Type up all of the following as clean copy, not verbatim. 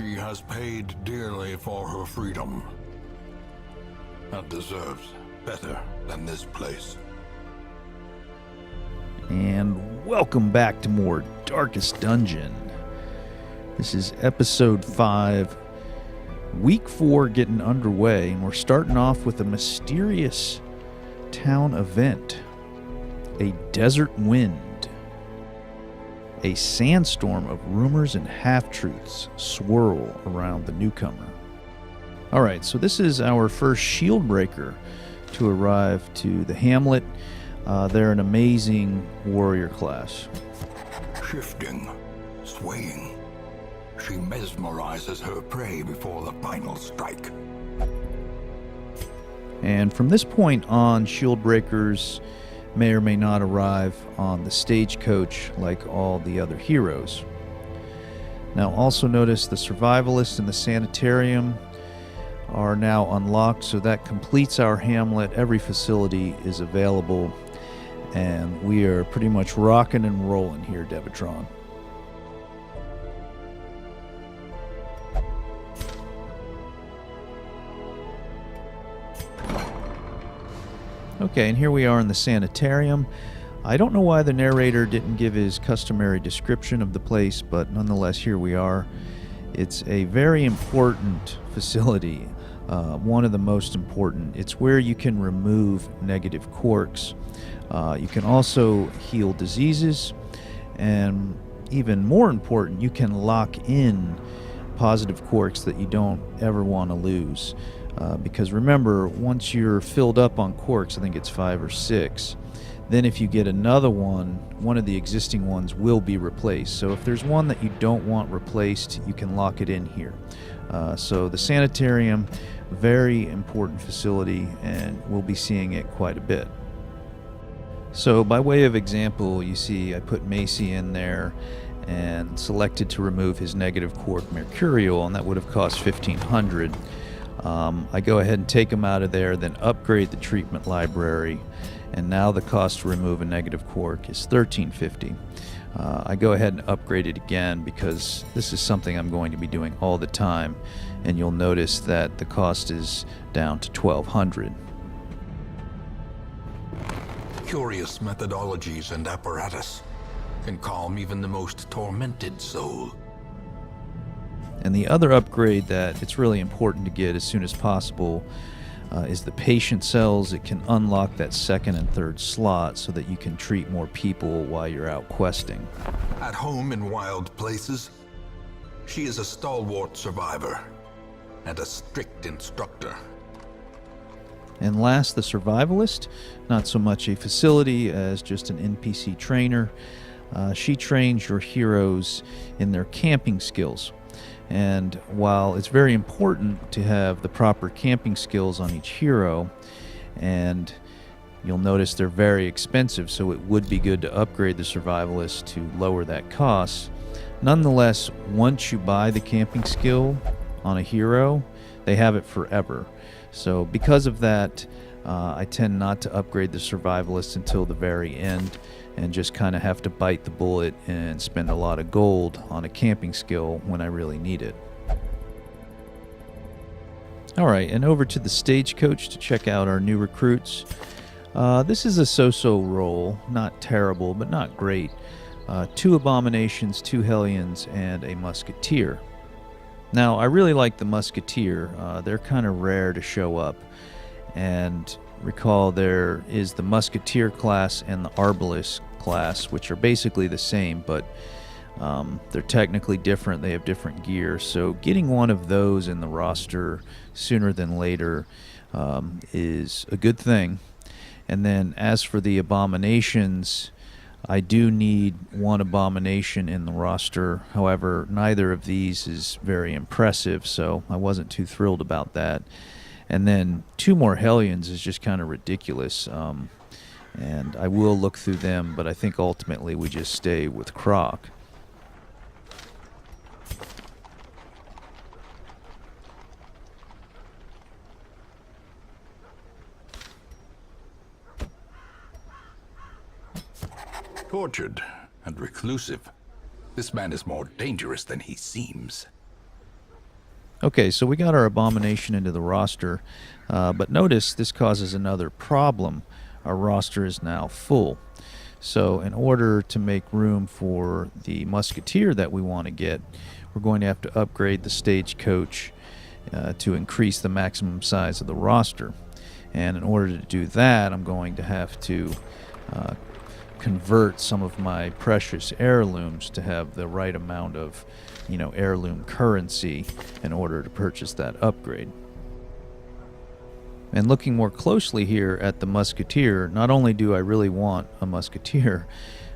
She has paid dearly for her freedom, and deserves better than this place. And welcome back to more Darkest Dungeon. This is episode 5, week 4 getting underway, and we're starting off with a mysterious town event. A desert wind. A sandstorm of rumors and half-truths swirl around the newcomer. Alright, so this is our first shield breaker to arrive to the hamlet. They're an amazing warrior class. Shifting, swaying, she mesmerizes her prey before the final strike. And from this point on, shield breakers may or may not arrive on the stagecoach like all the other heroes. Now also notice the survivalist and the sanitarium are now unlocked, so that completes our hamlet. Every facility is available, and we are pretty much rocking and rolling here, Devatron. Okay, and here we are in the sanitarium. I don't know why the narrator didn't give his customary description of the place, but nonetheless, here we are. It's a very important facility, one of the most important. It's where you can remove negative quirks. You can also heal diseases, and even more important, you can lock in positive quirks that you don't ever want to lose. Because remember, once you're filled up on quirks, I think it's 5 or 6, then if you get another one of the existing ones will be replaced. So if there's one that you don't want replaced, you can lock it in here. So the sanitarium, very important facility, and we'll be seeing it quite a bit. So by way of example, you see I put Macy in there and selected to remove his negative quirk Mercurial, and that would have cost 1,500. I go ahead and take him out of there, then upgrade the treatment library, and now the cost to remove a negative quirk is $1,350. I go ahead and upgrade it again because this is something I'm going to be doing all the time, and you'll notice that the cost is down to $1,200. Curious methodologies and apparatus can calm even the most tormented soul. And the other upgrade that it's really important to get as soon as possible is the patient cells. It can unlock that second and third slot so that you can treat more people while you're out questing. At home in wild places, she is a stalwart survivor and a strict instructor. And last, the survivalist. Not so much a facility as just an NPC trainer. She trains your heroes in their camping skills. And while it's very important to have the proper camping skills on each hero, and you'll notice they're very expensive, so it would be good to upgrade the survivalist to lower that cost. Nonetheless, once you buy the camping skill on a hero, they have it forever. So because of that, I tend not to upgrade the survivalist until the very end, and just kind of have to bite the bullet and spend a lot of gold on a camping skill when I really need it. Alright, and over to the stagecoach to check out our new recruits. This is a so-so roll, not terrible, but not great. 2 Abominations, 2 Hellions, and a Musketeer. Now, I really like the Musketeer. They're kind of rare to show up, and recall there is the Musketeer class and the Arbalist class, which are basically the same, but they're technically different. They have different gear, so getting one of those in the roster sooner than later is a good thing. And then as for the Abominations, I do need 1 Abomination in the roster. However, neither of these is very impressive, so I wasn't too thrilled about that. And then 2 more Hellions is just kind of ridiculous. And I will look through them, but I think ultimately we just stay with Croc. Tortured and reclusive, this man is more dangerous than he seems. Okay, so we got our abomination into the roster, but notice this causes another problem. Our roster is now full. So in order to make room for the musketeer that we want to get, we're going to have to upgrade the stagecoach to increase the maximum size of the roster. And in order to do that, I'm going to have to convert some of my precious heirlooms to have the right amount of, heirloom currency in order to purchase that upgrade. And looking more closely here at the musketeer, not only do I really want a musketeer,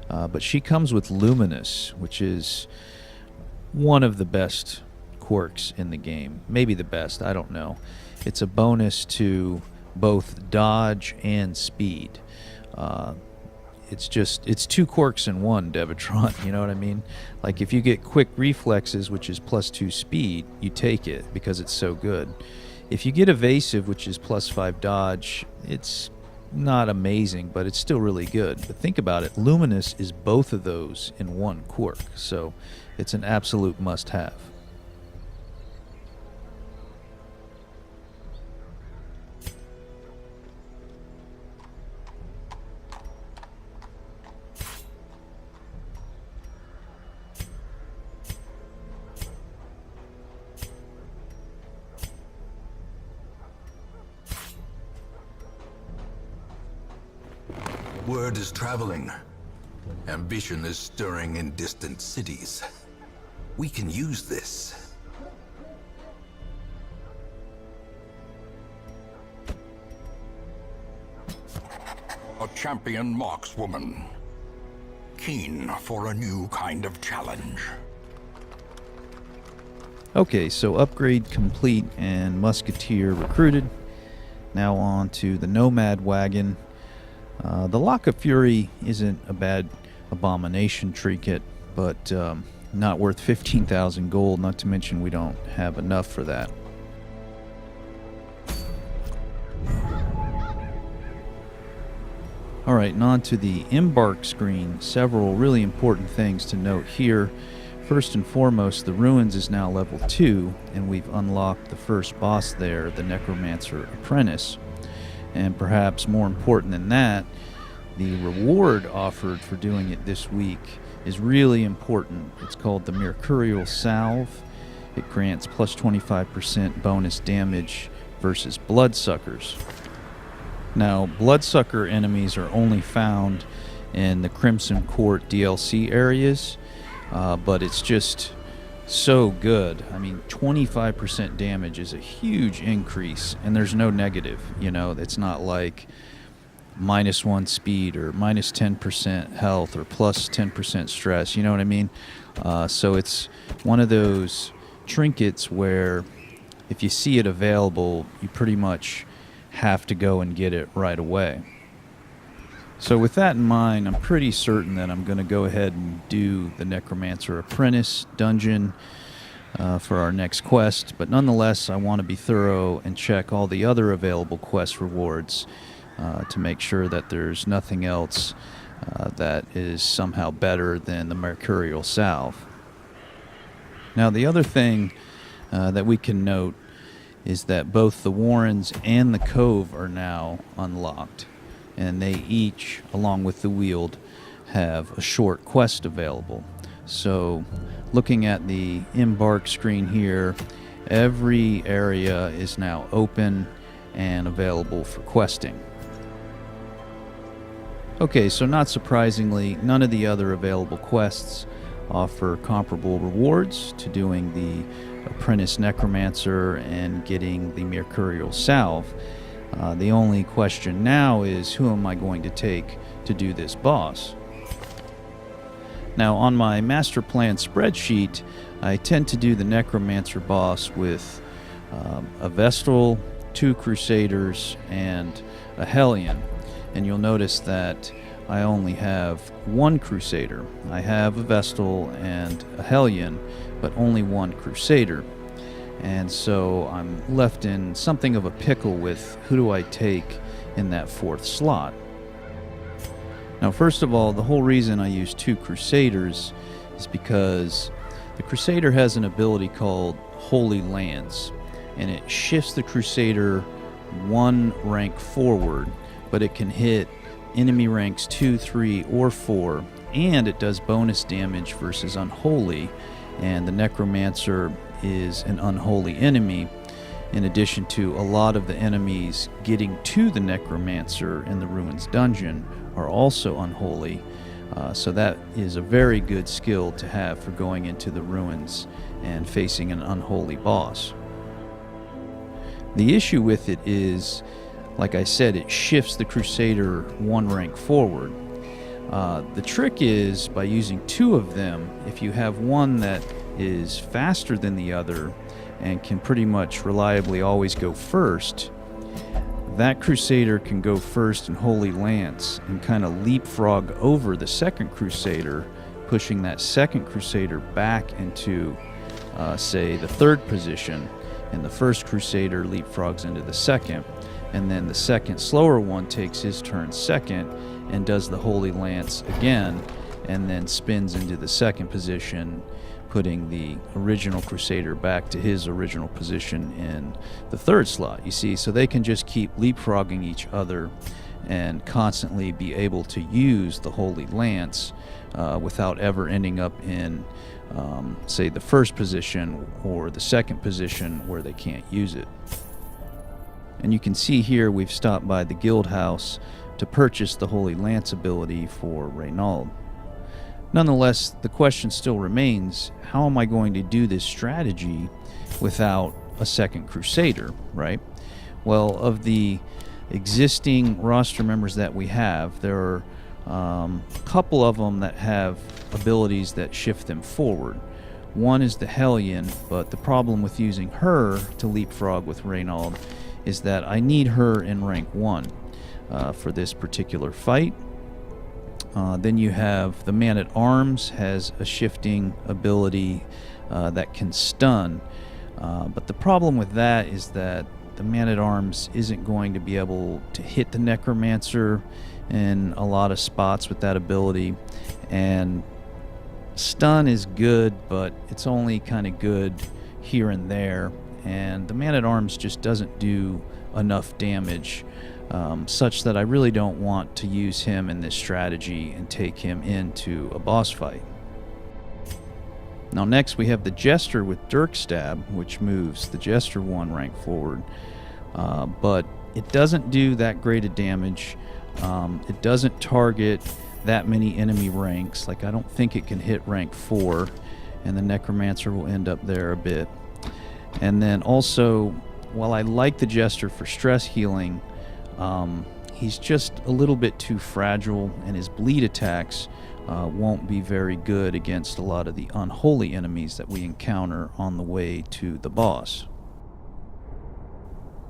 but she comes with Luminous, which is one of the best quirks in the game. Maybe the best, I don't know. It's a bonus to both dodge and speed. It's two quirks in one, Devatron, you know what I mean? Like if you get quick reflexes, which is +2 speed, you take it because it's so good. If you get evasive, which is +5 dodge, it's not amazing, but it's still really good. But think about it, Luminous is both of those in one quirk, so it's an absolute must-have. Word is traveling. Ambition is stirring in distant cities. We can use this. A champion markswoman. Keen for a new kind of challenge. Okay, so upgrade complete and musketeer recruited. Now on to the nomad wagon. The Lock of Fury isn't a bad abomination trinket, but not worth 15,000 gold, not to mention we don't have enough for that. Alright, and on to the embark screen. Several really important things to note here. First and foremost, the Ruins is now level 2, and we've unlocked the first boss there, the Necromancer Apprentice. And perhaps more important than that, the reward offered for doing it this week is really important. It's called the Mercurial Salve. It grants plus 25% bonus damage versus bloodsuckers. Now, bloodsucker enemies are only found in the Crimson Court DLC areas, but it's just so good. I mean, 25% damage is a huge increase, and there's no negative. It's not like -1 speed or -10% health or plus 10% stress. You know what I mean? So it's one of those trinkets where if you see it available, you pretty much have to go and get it right away. So with that in mind, I'm pretty certain that I'm going to go ahead and do the Necromancer Apprentice dungeon for our next quest, but nonetheless I want to be thorough and check all the other available quest rewards to make sure that there's nothing else that is somehow better than the Mercurial Salve. Now the other thing that we can note is that both the Warrens and the Cove are now unlocked, and they each, along with the Weald, have a short quest available. So looking at the embark screen here, every area is now open and available for questing. Okay, so not surprisingly, none of the other available quests offer comparable rewards to doing the Apprentice Necromancer and getting the Mercurial Salve. The only question now is, who am I going to take to do this boss? Now, on my master plan spreadsheet, I tend to do the Necromancer boss with a Vestal, 2 Crusaders, and a Hellion. And you'll notice that I only have 1 Crusader. I have a Vestal and a Hellion, but only 1 Crusader. And so I'm left in something of a pickle with who do I take in that 4th slot. Now, first of all, the whole reason I use 2 Crusaders is because the Crusader has an ability called Holy Lance, and it shifts the Crusader one rank forward, but it can hit enemy ranks 2, 3, or 4, and it does bonus damage versus Unholy, and the Necromancer is an unholy enemy, in addition to a lot of the enemies getting to the Necromancer in the Ruins dungeon are also unholy, so that is a very good skill to have for going into the Ruins and facing an unholy boss. The issue with it is, like I said, it shifts the Crusader one rank forward. The trick is, by using two of them, if you have one that is faster than the other and can pretty much reliably always go first, that Crusader can go first in Holy Lance and kind of leapfrog over the second Crusader, pushing that second Crusader back into, say, the third position, and the first Crusader leapfrogs into the second, and then the second slower one takes his turn second and does the Holy Lance again, and then spins into the second position, putting the original Crusader back to his original position in the third slot. You see, so they can just keep leapfrogging each other and constantly be able to use the Holy Lance without ever ending up in, say, the first position or the second position where they can't use it. And you can see here we've stopped by the guild house to purchase the Holy Lance ability for Reynald. Nonetheless, the question still remains, how am I going to do this strategy without a second Crusader, right? Well, of the existing roster members that we have, there are a couple of them that have abilities that shift them forward. One is the Hellion, but the problem with using her to leapfrog with Reynald is that I need her in rank 1 for this particular fight. Then you have the Man-at-Arms has a shifting ability that can stun, but the problem with that is that the Man-at-Arms isn't going to be able to hit the Necromancer in a lot of spots with that ability, and stun is good, but it's only kind of good here and there, and the Man-at-Arms just doesn't do enough damage such that I really don't want to use him in this strategy and take him into a boss fight. Now next we have the Jester with Dirk Stab, which moves the Jester one rank forward, but it doesn't do that great of damage. It doesn't target that many enemy ranks. Like, I don't think it can hit rank 4, and the Necromancer will end up there a bit. And then also, while I like the Jester for stress healing, he's just a little bit too fragile, and his bleed attacks won't be very good against a lot of the unholy enemies that we encounter on the way to the boss.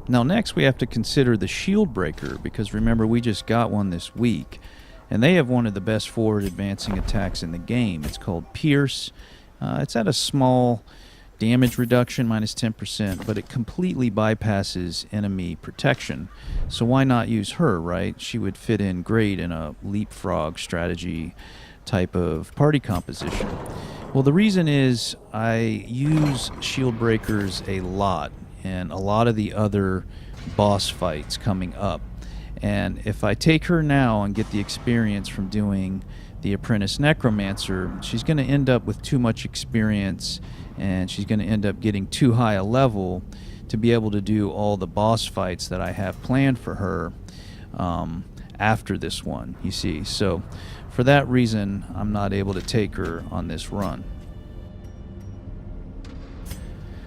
Now next we have to consider the Shield Breaker, because remember, we just got one this week, and they have one of the best forward advancing attacks in the game. It's called Pierce. It's at a small damage reduction, minus 10%, but it completely bypasses enemy protection. So why not use her, right? She would fit in great in a leapfrog strategy type of party composition. Well, the reason is I use Shield Breakers a lot in a lot of the other boss fights coming up. And if I take her now and get the experience from doing the Apprentice Necromancer, she's going to end up with too much experience, and she's going to end up getting too high a level to be able to do all the boss fights that I have planned for her after this one, you see. So for that reason, I'm not able to take her on this run.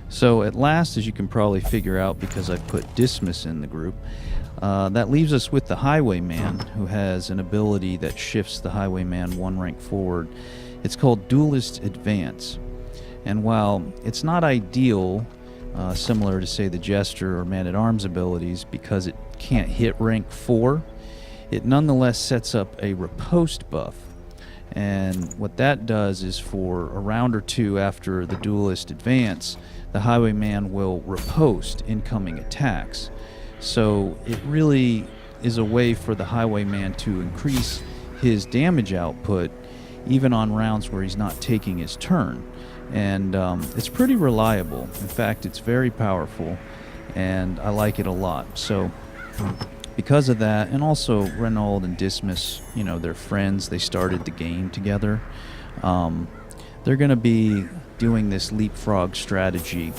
So at last, as you can probably figure out because I put Dismas in the group, that leaves us with the Highwayman, who has an ability that shifts the Highwayman one rank forward. It's called Duelist Advance. And while it's not ideal, similar to, say, the Jester or Man-at-Arms abilities, because it can't hit rank 4, it nonetheless sets up a riposte buff. And what that does is, for a round or two after the Duelist Advance, the Highwayman will riposte incoming attacks. So it really is a way for the Highwayman to increase his damage output even on rounds where he's not taking his turn. and it's pretty reliable. In fact, it's very powerful, and I like it a lot. So because of that, and also Renaud and Dismas, you know, they're friends. They started the game together. They're going to be doing this leapfrog strategy,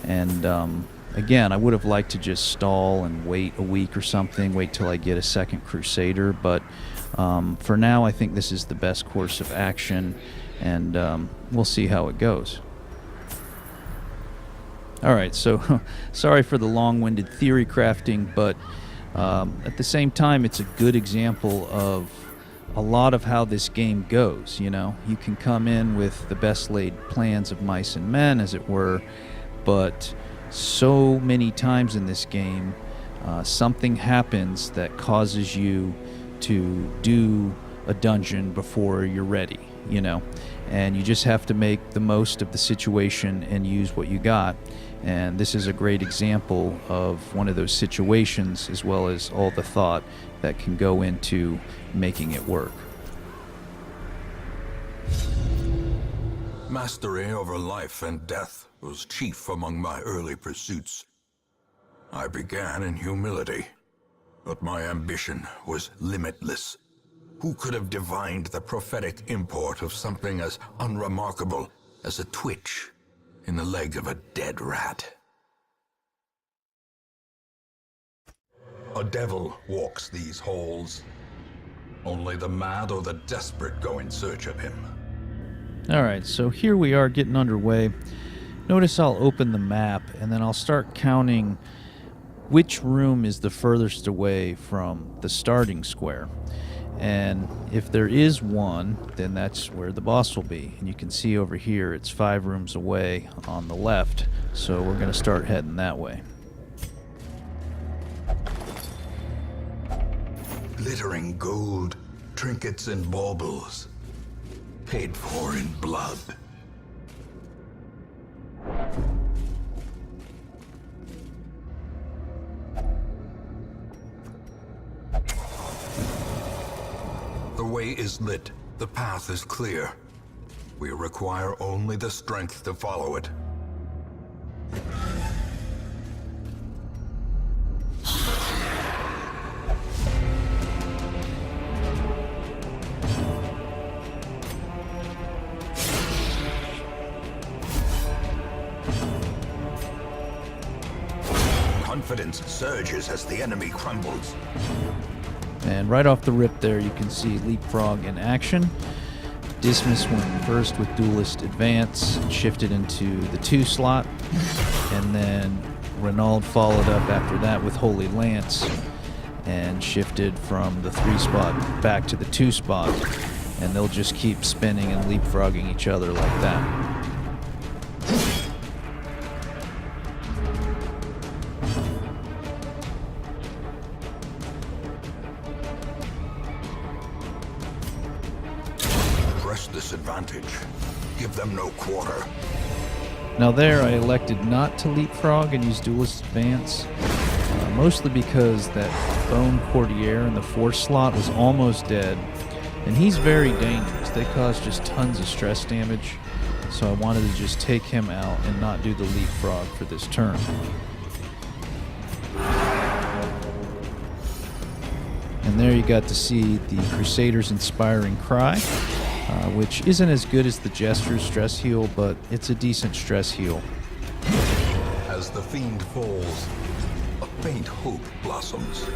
and again, I would have liked to just stall and wait a week or something, wait till I get a second Crusader, but for now I think this is the best course of action, and we'll see how it goes. Alright, so sorry for the long-winded theory crafting, but at the same time it's a good example of a lot of how this game goes. You know, you can come in with the best laid plans of mice and men, as it were, but so many times in this game something happens that causes you to do a dungeon before you're ready, you know, and you just have to make the most of the situation and use what you got. And this is a great example of one of those situations, as well as all the thought that can go into making it work. Mastery over life and death was chief among my early pursuits. I began in humility, but my ambition was limitless. Who could have divined the prophetic import of something as unremarkable as a twitch in the leg of a dead rat? A devil walks these halls. Only the mad or the desperate go in search of him. Alright, so here we are getting underway. Notice I'll open the map and then I'll start counting which room is the furthest away from the starting square. And if there is one, then that's where the boss will be. And you can see over here it's 5 rooms away on the left, so we're going to start heading that way. Glittering gold, trinkets and baubles, paid for in blood. The way is lit, the path is clear. We require only the strength to follow it. Confidence surges as the enemy crumbles. And right off the rip there, you can see Leapfrog in action. Dismas went first with Duelist Advance, shifted into the 2 slot, and then Renaud followed up after that with Holy Lance, and shifted from the 3 spot back to the 2 spot, and they'll just keep spinning and leapfrogging each other like that. Disadvantage. Give them no quarter. Now there, I elected not to leapfrog and use Duelist Advance, mostly because that Bone Courtier in the 4th slot was almost dead, and he's very dangerous. They cause just tons of stress damage, so I wanted to just take him out and not do the leapfrog for this turn. And there you got to see the Crusader's Inspiring Cry, which isn't as good as the Jester's Stress Heal, but it's a decent stress heal. As the fiend falls, a faint hope blossoms.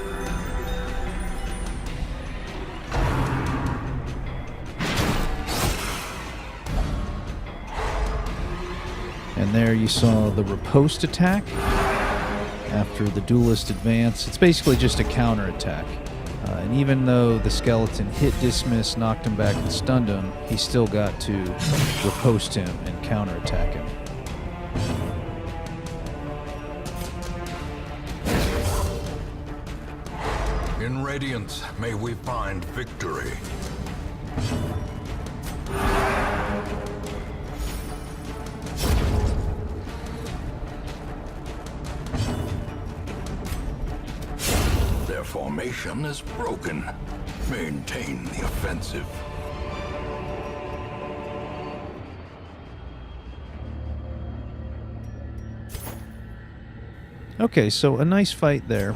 And there you saw the riposte attack after the Duelist Advance. It's basically just a counterattack. And even though the skeleton hit Dismas, knocked him back, and stunned him, he still got to riposte him and counterattack him. In Radiance, may we find victory. Their formation is broken. Maintain the offensive. Okay, so a nice fight there.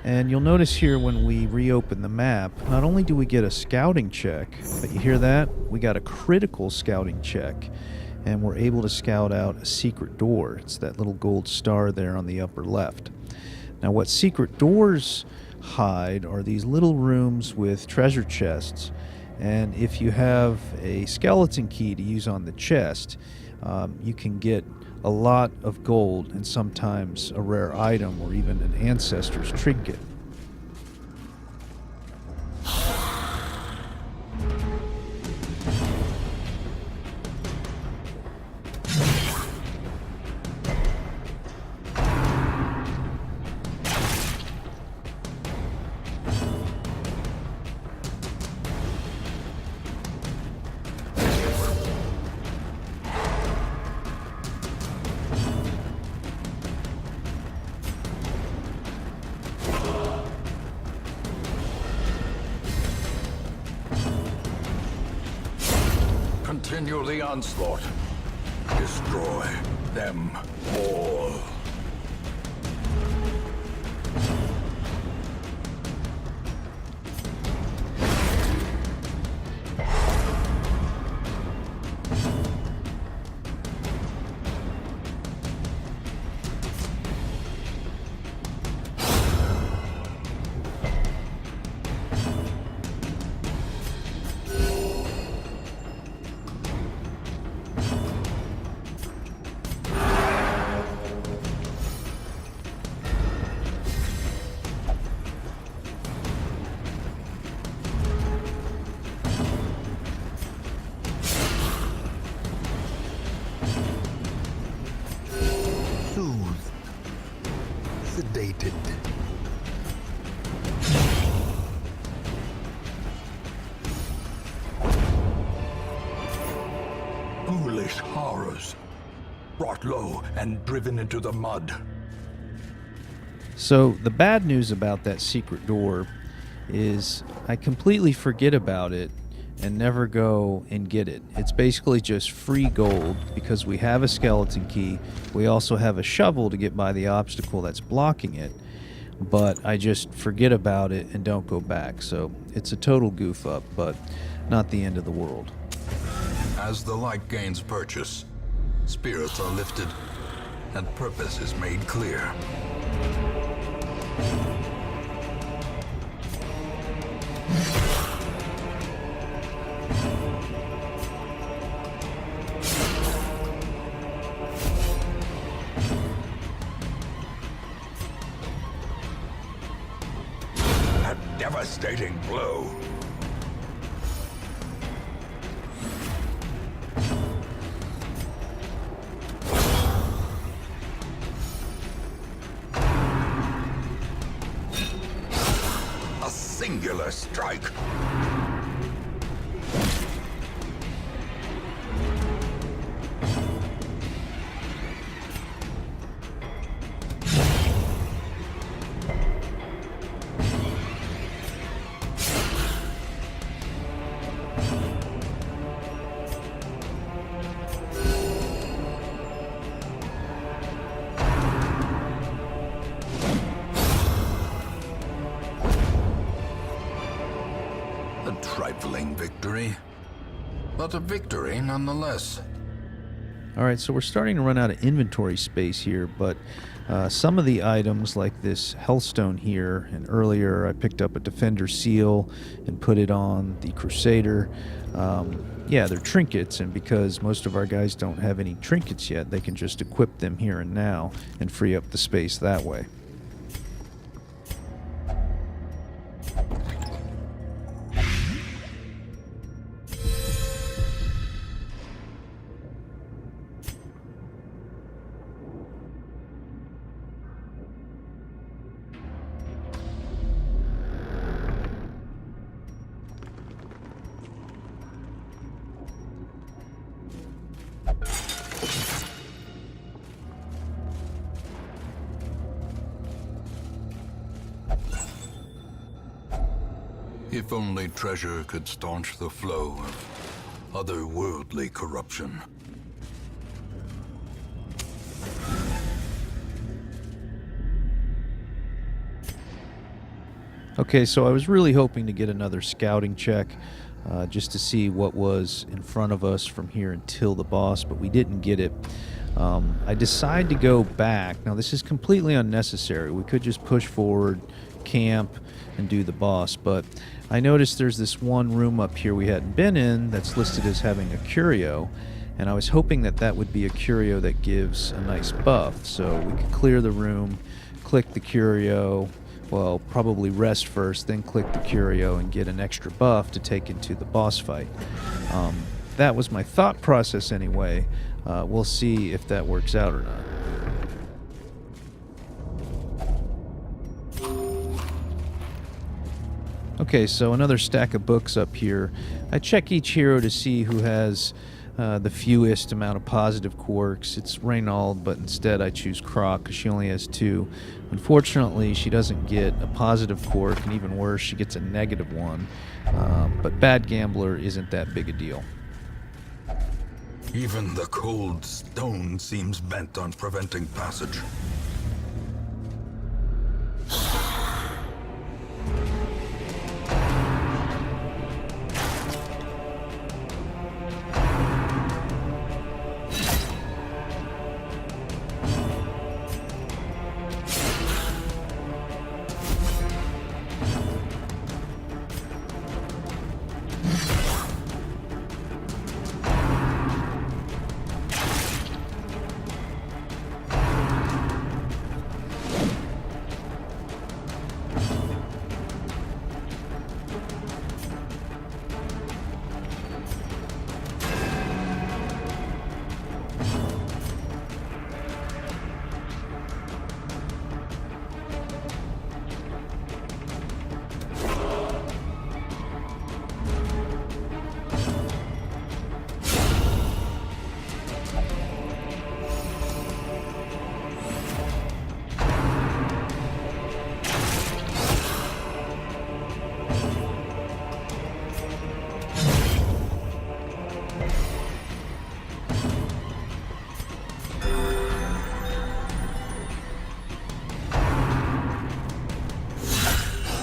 And you'll notice here when we reopen the map, not only do we get a scouting check, but you hear that? We got a critical scouting check. And we're able to scout out a secret door. It's that little gold star there on the upper left. Now, what secret doors hide are these little rooms with treasure chests. And if you have a skeleton key to use on the chest, you can get a lot of gold and sometimes a rare item or even an ancestor's trinket. Continue the onslaught. Destroy them all. Soothed. Sedated. Ghoulish horrors. Brought low and driven into the mud. So the bad news about that secret door is I completely forget about it and never go and get it. It's basically just free gold because we have a skeleton key. We also have a shovel to get by the obstacle that's blocking it, but I just forget about it and don't go back. So it's a total goof up, but not the end of the world. As the light gains purchase, spirits are lifted and purpose is made clear. A devastating blow. A singular strike. A trifling victory, but a victory nonetheless. All right, so we're starting to run out of inventory space here, but some of the items like this Hellstone here, and earlier I picked up a Defender Seal and put it on the Crusader. Yeah, they're trinkets, and because most of our guys don't have any trinkets yet, they can just equip them here and now and free up the space that way. If only treasure could staunch the flow of otherworldly corruption. Okay, so I was really hoping to get another scouting check just to see what was in front of us from here until the boss, but we didn't get it. I decide to go back. Now, this is completely unnecessary. We could just push forward, camp, and do the boss, but I noticed there's this one room up here we hadn't been in that's listed as having a curio, and I was hoping that that would be a curio that gives a nice buff, so we could clear the room, click the curio, well, probably rest first, then click the curio and get an extra buff to take into the boss fight. That was my thought process anyway. We'll see if that works out or not. Okay, so another stack of books up here. I check each hero to see who has the fewest amount of positive quirks. It's Reynald, but instead I choose Croc because she only has 2. Unfortunately, she doesn't get a positive quirk, and even worse, she gets a negative one. But Bad Gambler isn't that big a deal. Even the cold stone seems bent on preventing passage.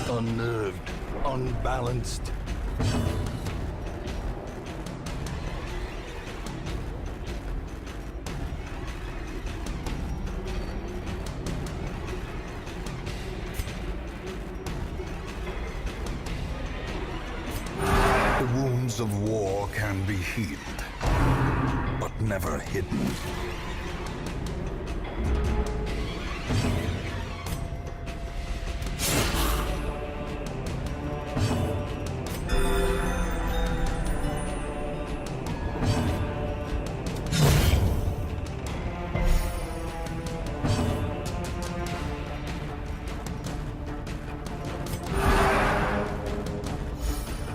Unnerved, unbalanced. The wounds of war can be healed, but never hidden.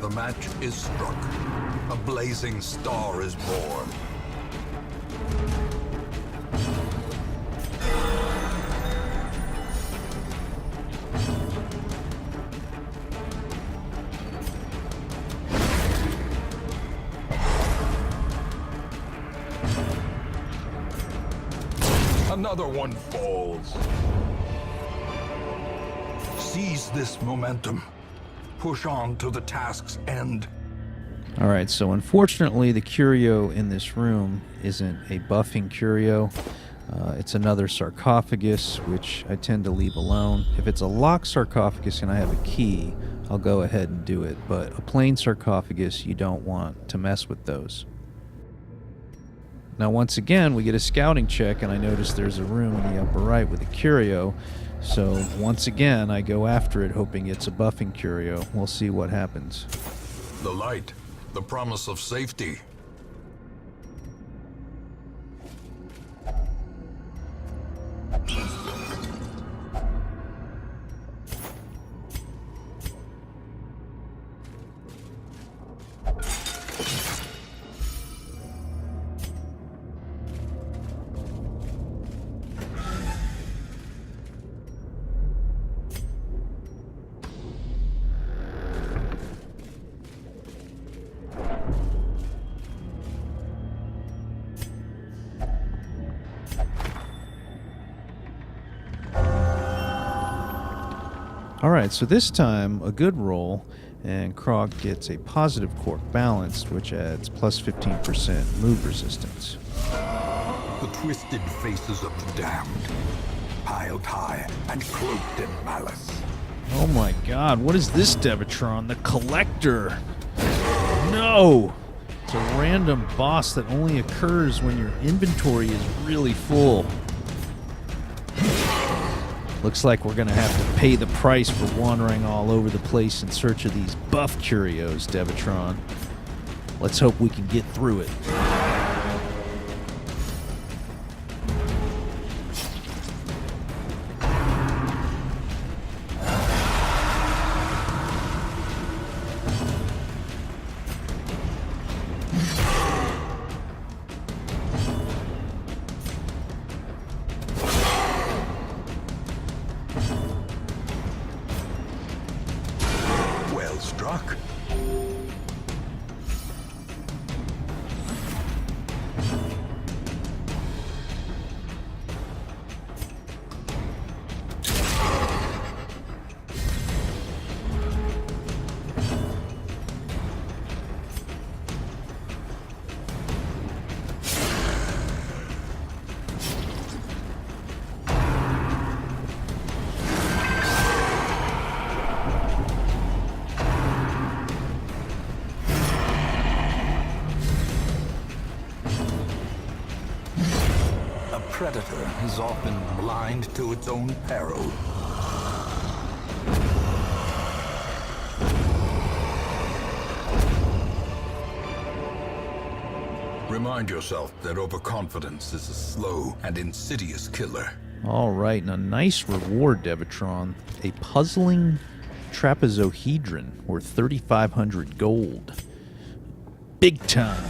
The match is struck. A blazing star is born. Another one falls. Seize this momentum. Push on to the task's end. Alright, so unfortunately the curio in this room isn't a buffing curio. It's another sarcophagus, which I tend to leave alone. If it's a locked sarcophagus and I have a key, I'll go ahead and do it. But a plain sarcophagus, you don't want to mess with those. Now once again, we get a scouting check, and I notice there's a room in the upper right with a curio. So once again, I go after it, hoping it's a buffing curio. We'll see what happens. The light, the promise of safety. Alright, so this time a good roll, and Krog gets a positive cork balanced, which adds plus 15% move resistance. The twisted faces of the damned, piled high and cloaked in malice. Oh my god, what is this, Devatron? The Collector! No! It's a random boss that only occurs when your inventory is really full. Looks like we're gonna have to pay the price for wandering all over the place in search of these buff curios, Devatron. Let's hope we can get through it. Struck. Predator is often blind to its own peril. Remind yourself that overconfidence is a slow and insidious killer. Alright, and a nice reward, Devatron. A puzzling trapezohedron worth 3,500 gold. Big time.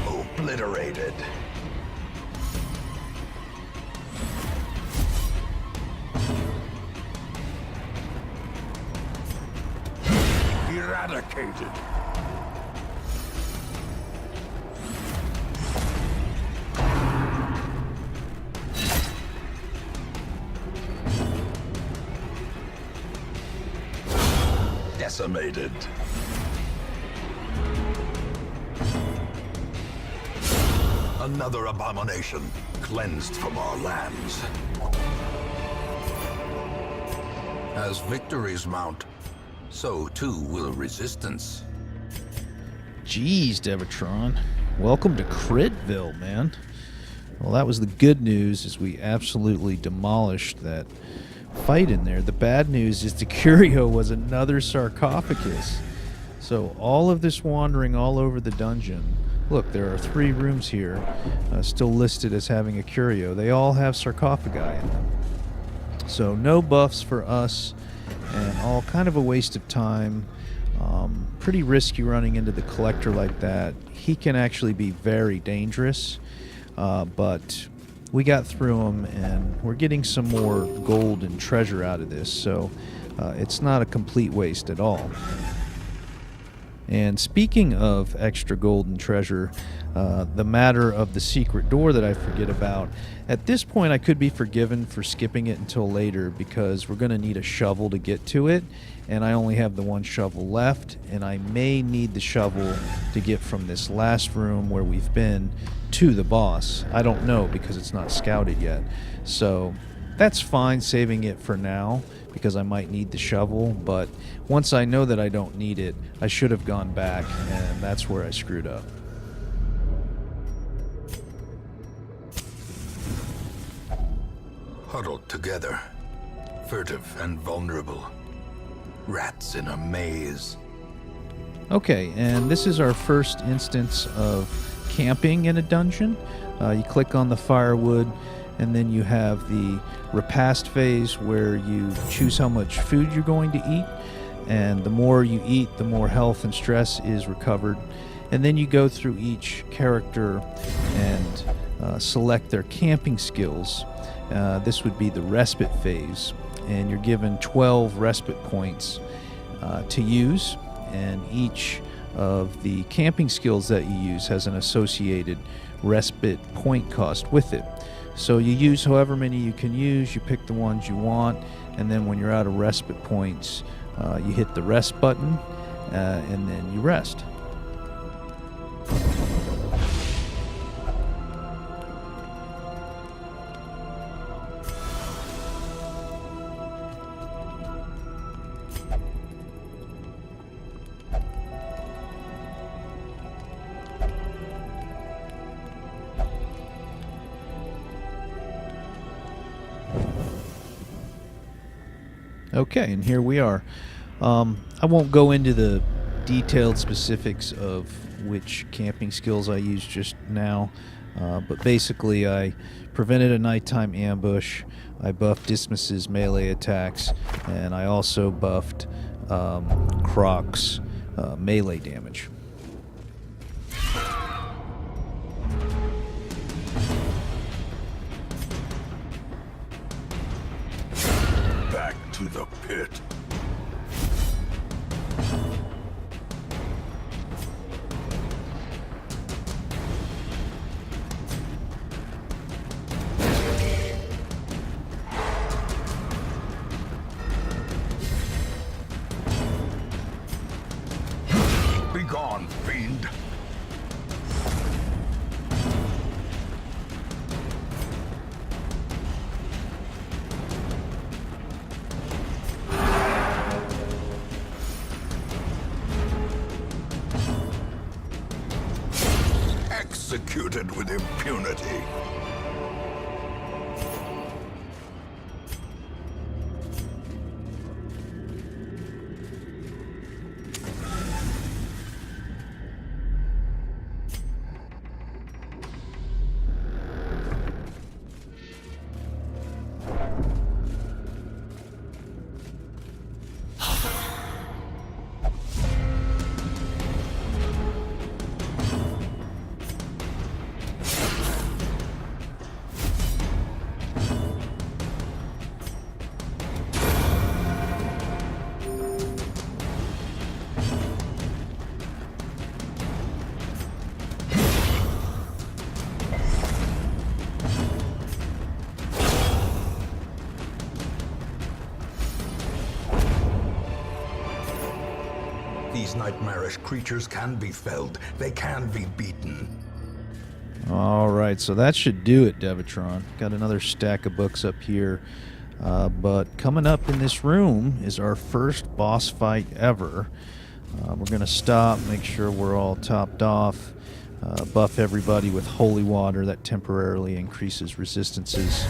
Obliterated. Eradicated. Decimated. Another abomination cleansed from our lands. As victories mount, so too will resistance. Jeez, Devatron. Welcome to Critville, man. Well, that was the good news, is we absolutely demolished that fight in there. The bad news is the curio was another sarcophagus. So all of this wandering all over the dungeon. Look, there are 3 rooms here, still listed as having a curio. They all have sarcophagi in them. So no buffs for us, and all kind of a waste of time. Pretty risky running into the Collector like that. He can actually be very dangerous, but we got through him, and we're getting some more gold and treasure out of this, so it's not a complete waste at all. And speaking of extra gold and treasure, the matter of the secret door that I forget about, at this point I could be forgiven for skipping it until later, because we're going to need a shovel to get to it, and I only have the 1 shovel left, and I may need the shovel to get from this last room where we've been to the boss. I don't know, because it's not scouted yet. So that's fine saving it for now, because I might need the shovel, but once I know that I don't need it, I should have gone back, and that's where I screwed up. Huddled together, furtive and vulnerable. Rats in a maze. Okay, and this is our first instance of camping in a dungeon. You click on the firewood, and then you have the repast phase where you choose how much food you're going to eat, and the more you eat, the more health and stress is recovered. And then you go through each character and select their camping skills, This would be the respite phase, and you're given 12 respite points to use, and each of the camping skills that you use has an associated respite point cost with it. So you use however many you can use, you pick the ones you want, and then when you're out of respite points, you hit the rest button, and then you rest. Okay, and here we are. I won't go into the detailed specifics of which camping skills I use just now, but basically I prevented a nighttime ambush, I buffed Dismas's melee attacks, and I also buffed Croc's melee damage. Back to the pit. Begone, fiend. Executed with impunity. These nightmarish creatures can be felled. They can be beaten. All right, so that should do it, Devitron. Got another stack of books up here. But coming up in this room is our first boss fight ever. We're going to stop, make sure we're all topped off, buff everybody with holy water that temporarily increases resistances.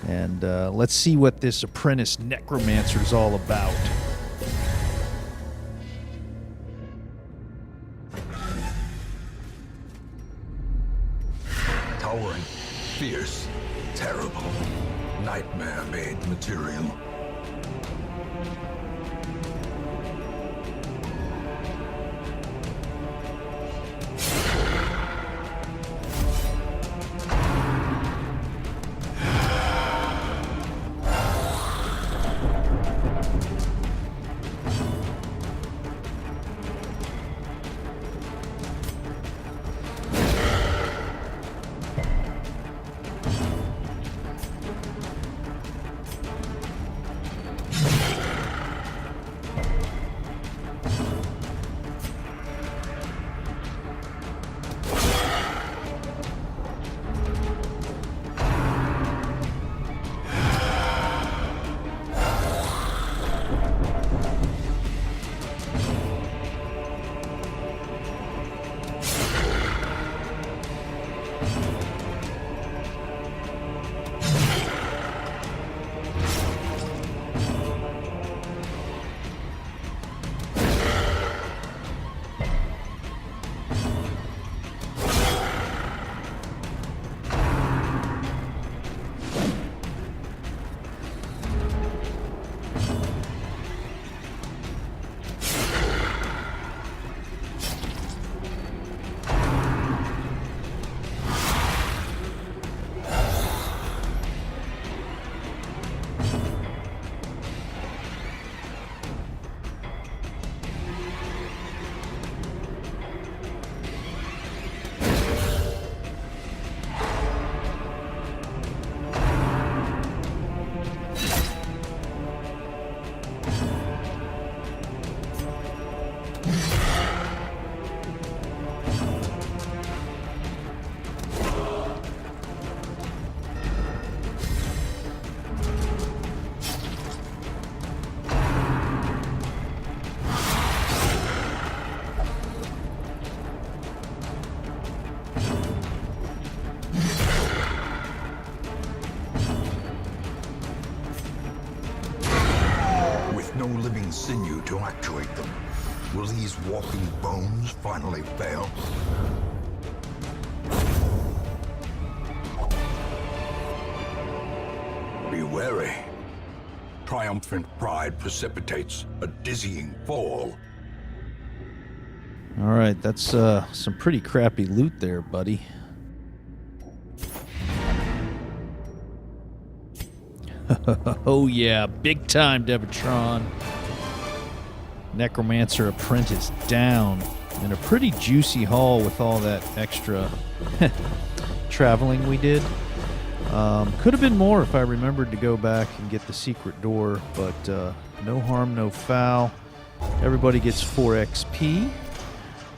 And let's see what this apprentice necromancer is all about. Towering, fierce, terrible, nightmare-made material. to actuate them. Will these walking bones finally fail? Be wary. Triumphant pride precipitates a dizzying fall. All right, that's some pretty crappy loot there, buddy. Oh yeah, big time, Devatron. Necromancer Apprentice down. And a pretty juicy haul with all that extra traveling we did. Could have been more if I remembered to go back and get the secret door, but no harm, no foul. Everybody gets 4 XP.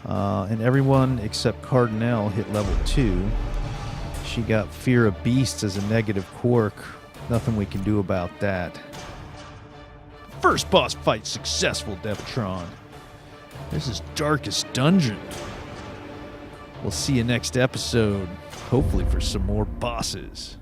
And everyone except Cardinal hit level 2. She got Fear of Beasts as a negative quirk. Nothing we can do about that. First boss fight successful, Devatron. This is Darkest Dungeon. We'll see you next episode, hopefully for some more bosses.